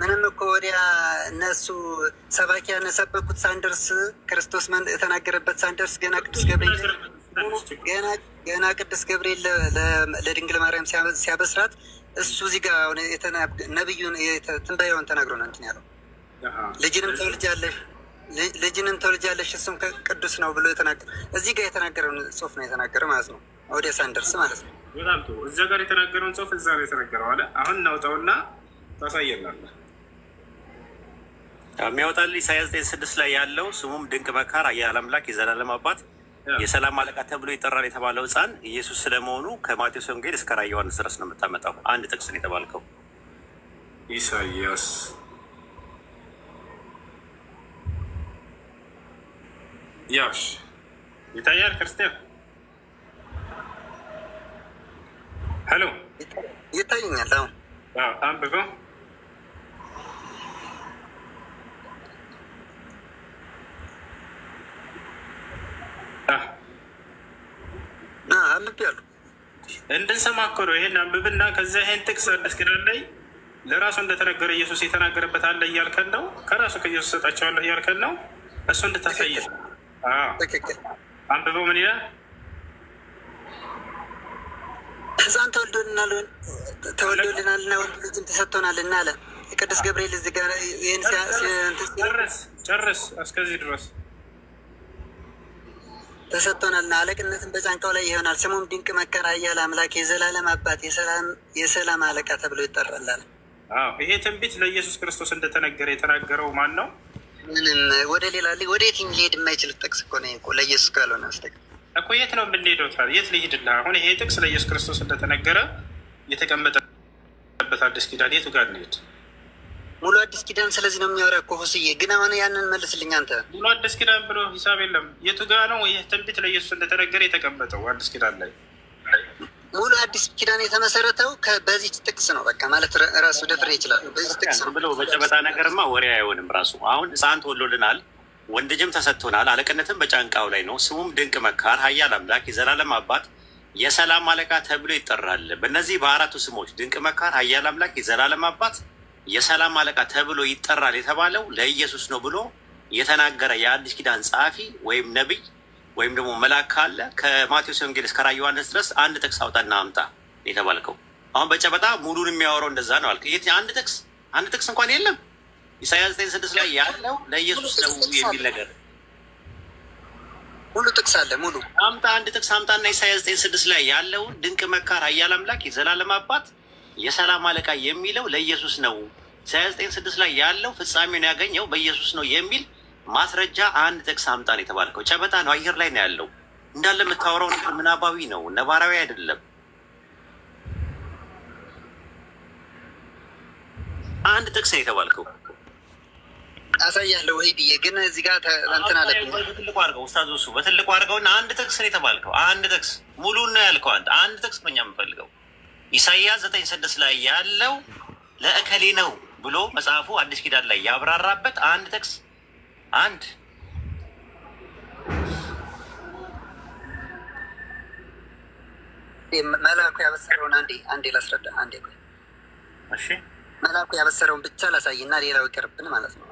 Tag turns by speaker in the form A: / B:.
A: ምንም እኮ ወዲያ እነሱ ሰባኪያን የሰበኩት ሳንደርስ ክርስቶስ የተናገረበት ሳንደርስ ገና ቅዱስ ገብርኤል ለድንግል ማርያም ሲያበስራት እሱ እዚህ ጋር ነብዩን ትንበያውን ተናግሮ ነው እንትን ያለው። ልጅንም ተወልጃለሽ እሱም ቅዱስ ነው ብሎ የተናገረ እዚህ ጋር የተናገረውን ጽሁፍ ነው የተናገረ ማለት ነው። ወዲያ ሳንደርስ ማለት ነው።
B: በጣም ጥሩ። እዛ ጋር የተናገረውን ጽሁፍ እዛ ነው የተናገረው አለ። አሁን እናውጣውና ታሳየናለህ።
C: የሚያወጣልህ ኢሳያስ 9:6 ላይ ያለው ስሙም ድንቅ መካር፣ ኃያል አምላክ፣ የዘላለም አባት፣ የሰላም አለቃ ተብሎ ይጠራል የተባለው ሕፃን ኢየሱስ ስለመሆኑ ከማቴዎስ ወንጌል እስከ ራዕየ ዮሐንስ ድረስ ነው የምታመጣው። አንድ ጥቅስ ነው የተባልከው።
B: ኢሳያስ ያሽ ይታያል። ክርስቲያን ሄሎ፣
A: ይታየኛል።
B: አንብበው።
A: አንብቤያለሁ።
B: እንድንሰማ እኮ ነው። ይሄን አንብብና ከዚያ ይሄን ጥቅስ አዲስ ኪዳን ላይ ለራሱ እንደተነገረ ኢየሱስ የተናገረበት አለ እያልከን ነው። ከራሱ ከኢየሱስ ሰጣቸዋለሁ እያልከን ነው። እሱ እንድታሳየን አንብበው። ምን ይላል?
A: ሕፃን ተወልዶልናልና ወንድ ልጅም ተሰጥቶናልና አለ ቅዱስ ገብርኤል። እዚህ ጋር ይህን
B: ጨርስ እስከዚህ ድረስ
A: ተሰጥቶናልና አለቅነትን በጫንቃው ላይ ይሆናል። ስሙም ድንቅ መካር፣ ኃያል አምላክ፣ የዘላለም አባት፣ የሰላም አለቃ ተብሎ ይጠራል።
B: ይሄ ትንቢት ለኢየሱስ ክርስቶስ እንደተነገረ የተናገረው ማን ነው?
A: ምንም ወደ ሌላ ወደ የትኝ ሊሄድ የማይችል ጥቅስ እኮ ነው። ለኢየሱስ ካልሆነ በስተቀር
B: እኮ የት ነው የምንሄደው? የት ሊሄድልህ? አሁን ይሄ ጥቅስ ለኢየሱስ ክርስቶስ እንደተነገረ የተቀመጠበት አዲስ ኪዳን የቱ ጋር እንሄድ?
A: ሙሉ አዲስ ኪዳን ስለዚህ ነው የሚያወራ እኮ ሁስዬ። ግን አሁን ያንን መልስልኝ አንተ።
B: ሙሉ አዲስ ኪዳን ብሎ ሂሳብ የለም። የቱ ጋር ነው ይህ ትንቢት ለኢየሱስ እንደተነገረ የተቀመጠው አዲስ ኪዳን ላይ?
A: ሙሉ አዲስ ኪዳን የተመሰረተው በዚህ ጥቅስ ነው። በቃ ማለት ራሱ ደፍሬ ይችላል። በዚህ ጥቅስ ነው
C: ብሎ በጨበጣ ነገርማ ወሬ አይሆንም። ራሱ አሁን ሕፃን ተወልዶልናል፣ ወንድ ልጅም ተሰጥቶናል፣ አለቅነትም በጫንቃው ላይ ነው፣ ስሙም ድንቅ መካር፣ ኃያል አምላክ፣ የዘላለም አባት፣ የሰላም አለቃ ተብሎ ይጠራል። በእነዚህ በአራቱ ስሞች ድንቅ መካር፣ ኃያል አምላክ፣ የዘላለም አባት፣ የሰላም አለቃ ተብሎ ይጠራል የተባለው ለኢየሱስ ነው ብሎ የተናገረ የአዲስ ኪዳን ጸሐፊ ወይም ነቢይ ወይም ደግሞ መልአክ ካለ ከማቴዎስ ወንጌል እስከ ራዕየ ዮሐንስ ድረስ አንድ ጥቅስ አውጣና አምጣ የተባልከው። አሁን በጨበጣ ሙሉን የሚያወራው እንደዛ ነው አልክ። አንድ ጥቅስ እንኳን የለም። ኢሳያስ 9:6 ላይ ያለው ለኢየሱስ ነው የሚል ነገር
A: ሙሉ ጥቅስ አለ። ሙሉ
C: አምጣ፣ አንድ ጥቅስ አምጣና ኢሳያስ 9:6 ላይ ያለውን ድንቅ መካር፣ ኃያል አምላክ፣ የዘላለም አባት፣ የሰላም አለቃ የሚለው ለኢየሱስ ነው። ኢሳያስ 9:6 ላይ ያለው ፍጻሜውን ያገኘው በኢየሱስ ነው የሚል ማስረጃ አንድ ጥቅስ አምጣ ነው የተባልከው። ጨበጣ ነው፣ አየር ላይ ነው ያለው። እንዳለ የምታወራው ነገር ምናባዊ ነው፣ ነባራዊ አይደለም። አንድ ጥቅስ ነው የተባልከው።
A: አሳያለሁ ወይ ብዬ ግን እዚህ ጋር እንትን አለብኝ።
C: በትልቁ አድርገው ኡስታዝ፣ እሱ በትልቁ አድርገውና አንድ ጥቅስ ነው የተባልከው። አንድ ጥቅስ ሙሉን ነው ያልከው። አንድ ጥቅስ ነው እኛ የምንፈልገው። ኢሳያስ 9:6 ላይ ያለው ለእከሌ ነው ብሎ መጽሐፉ አዲስ ኪዳን ላይ ያብራራበት አንድ ጥቅስ አንድ
A: መልአኩ ያበሰረውን አንዴ ላስረዳ። አንዴ
C: እሺ፣
A: መልአኩ ያበሰረውን ብቻ ላሳይና ሌላው ይቀርብን ማለት ነው።